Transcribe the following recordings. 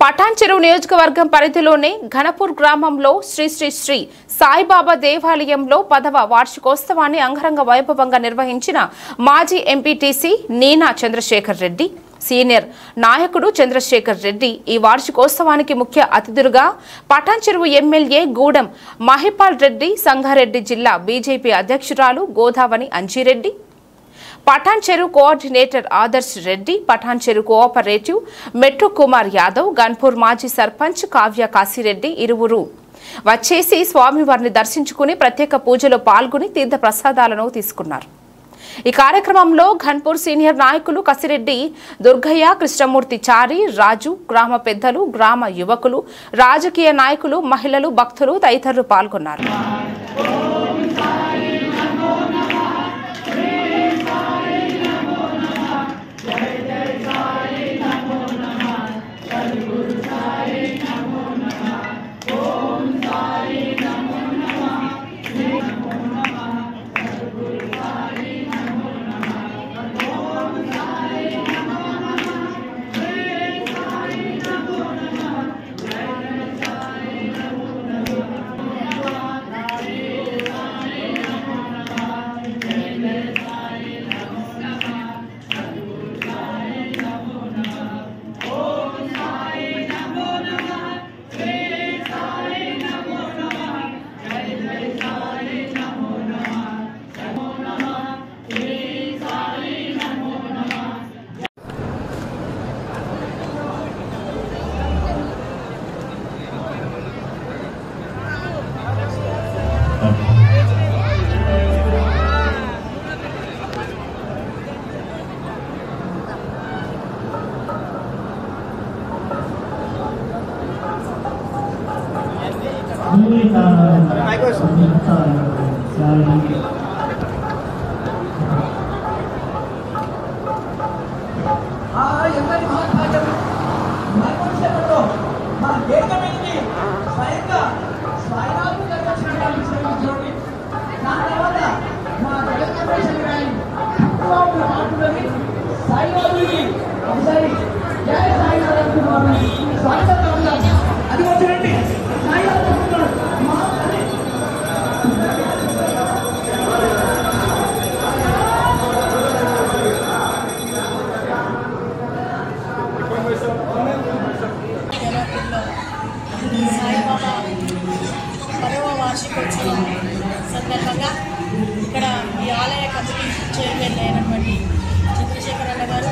పటాన్ చెరువు నియోజకవర్గం పరిధిలోని ఘనపూర్ గ్రామంలో శ్రీ శ్రీ శ్రీ సాయిబాబా దేవాలయంలో 10వ వార్షికోత్సవాన్ని అంగరంగ వైభవంగా నిర్వహించిన మాజీ ఎంపీటీసీ నీనా చంద్రశేఖర్ రెడ్డి, సీనియర్ నాయకుడు చంద్రశేఖర్ రెడ్డి ఈ వార్షికోత్సవానికి ముఖ్య అతిథులుగా పటాన్ చెరువు ఎమ్మెల్యే గూడెం మహిపాల్ రెడ్డి, సంగారెడ్డి జిల్లా బీజేపీ అధ్యక్షురాలు గోదావరి అంజిరెడ్డి, పటాన్ చెరువు కోఆర్డినేటర్ ఆదర్శ్ రెడ్డి, పటాన్ చెరువు కోఆపరేటివ్ మెట్రో కుమార్ యాదవ్, గన్పూర్ మాజీ సర్పంచ్ కావ్య కాశీరెడ్డి ఇరువురు వచ్చేసి స్వామివారిని దర్శించుకుని ప్రత్యేక పూజలో పాల్గొని తీర్థ ప్రసాదాలను తీసుకున్నారు. ఈ కార్యక్రమంలో ఘన్పూర్ సీనియర్ నాయకులు కసిరెడ్డి దుర్గయ్య, కృష్ణమూర్తి చారి, రాజు, గ్రామ పెద్దలు, గ్రామ యువకులు, రాజకీయ నాయకులు, మహిళలు, భక్తులు తదితరులు పాల్గొన్నారు. వార్షికోత్సవం సందర్భంగా ఇక్కడ ఈ ఆలయ కమిటీ చైర్మన్ అయినటువంటి చంద్రశేఖర్ అన్న గారు,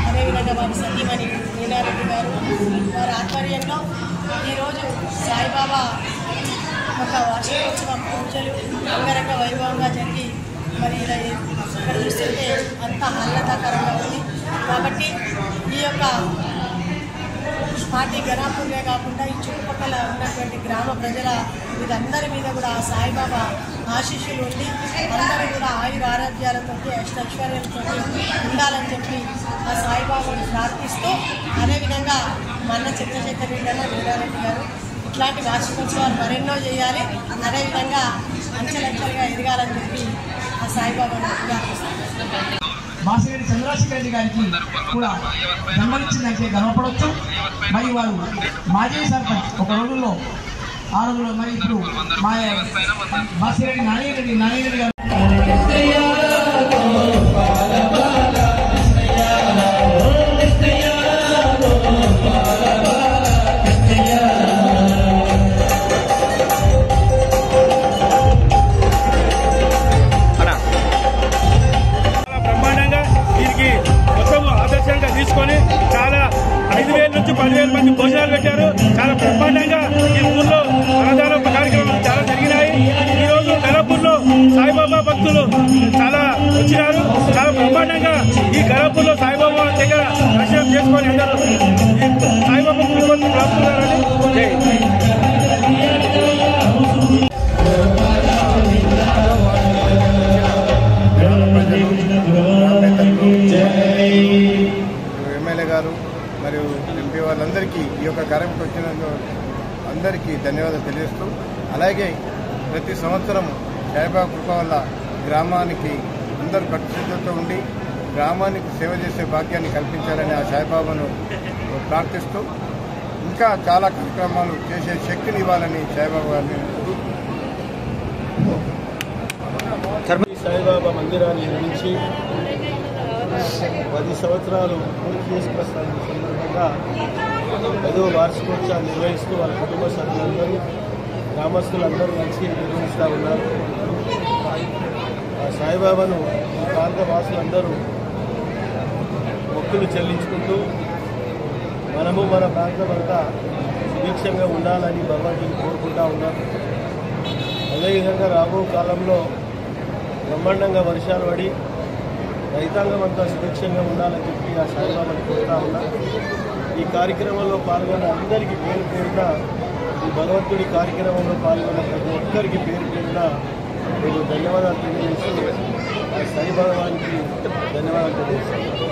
అదేవిధంగా వారి సతీమణి నీనారెడ్డి గారు, వారి ఆధ్వర్యంలో ఈరోజు సాయిబాబా ఒక వార్షికోత్సవం పూజలు అంగరంగ వైభవంగా జరిగి మరి ఇలా ఇక్కడ చూస్తుంటే అంత ఆహ్లాదకరంగా ఉంది. కాబట్టి ఈ యొక్క పార్టీ ఘనపూర్వే కాకుండా ఈ చుట్టుపక్కల ఉన్నటువంటి గ్రామ ప్రజల వీరందరి మీద కూడా సాయిబాబా ఆశీస్సులు ఉండి అందరూ కూడా ఆయుర ఆరోగ్యాలతో అష్టైశ్వర్యాలతో ఉండాలని చెప్పి ఆ సాయిబాబాను ప్రార్థిస్తూ, అదేవిధంగా మన చంద్రశేఖర్ రెడ్డి గారు, వీరారెడ్డి గారు ఇట్లాంటి వార్షికోత్సవాలు మరెన్నో చేయాలి, అదేవిధంగా అంచెలంచెలుగా ఎదగాలని చెప్పి ఆ సాయిబాబాను ప్రార్థిస్తారు. మాసిరెడ్డి చంద్రశేఖర్ రెడ్డి గారికి కూడా జన్మనిచ్చిందంటే గర్వపడవచ్చు. మరి వారు మాజీ సర్పంచ్ ఒక రోజుల్లో ఆ రోజుల్లో మరి ఇప్పుడు మా మాసిరెడ్డి నానిరెడ్డి గారు తీసుకొని చాలా 5,000 నుంచి 10,000 మంది భోజనాలు పెట్టారు. చాలా బ్రహ్మాండంగా ఈ ఊళ్ళో అన్నదాన కార్యక్రమాలు చాలా జరిగినాయి. ఈరోజు ఘనపూర్లో సాయిబాబా భక్తులు చాలా వచ్చినారు. చాలా బ్రహ్మాండంగా ఈ ఘనపూర్లో సాయిబాబా దగ్గర దర్శనం చేసుకొని అందరూ సాయిబాబా ప్రార్థిస్తున్నారని ఎమ్మెల్యే గారు మరియు ఎంపీ వాళ్ళందరికీ ఈ యొక్క కార్యక్రమం వచ్చినందుకు అందరికీ ధన్యవాదాలు తెలియజేస్తూ, అలాగే ప్రతి సంవత్సరం సాయిబాబా కృప వల్ల గ్రామానికి అందరూ కట్టుదిట్టతో ఉండి గ్రామానికి సేవ చేసే భాగ్యాన్ని కల్పించాలని ఆ సాయిబాబాను ప్రార్థిస్తూ ఇంకా చాలా కార్యక్రమాలు చేసే శక్తిని ఇవ్వాలని సాయిబాబా గారిని సాయిబాబా మందిరాన్ని నిర్మించి 10 సంవత్సరాలు పూర్తి చేసుకున్న సందర్భంగా 10వ వార్షికోత్సవాన్ని నిర్వహిస్తూ వాళ్ళ కుటుంబ సభ్యులందరూ గ్రామస్తులందరూ కలిసి నిర్వహిస్తూ ఉన్నారు. ఆ సాయిబాబాను ఈ ప్రాంత వాసులందరూ మొక్కులు చెల్లించుకుంటూ మనము మన ప్రాంతం అంతా సుభిక్షంగా ఉండాలని భగవంతుని కోరుకుంటూ ఉన్నారు. అదేవిధంగా రాబో కాలంలో బ్రహ్మాండంగా వర్షాలు పడి రైతాంగం అంతా సుభిక్షంగా ఉండాలని చెప్పి ఆ సాయిబాబాను కోరుతా ఉన్నారు. ఈ కార్యక్రమంలో పాల్గొన్న అందరికీ పేరు పేరున ఈ భగవంతుడి కార్యక్రమంలో పాల్గొన్న ప్రతి ఒక్కరికి పేరు పేరున నేను ధన్యవాదాలు తెలియజేస్తూ ఆ సాయిబాబానికి ధన్యవాదాలు తెలియజేస్తాను.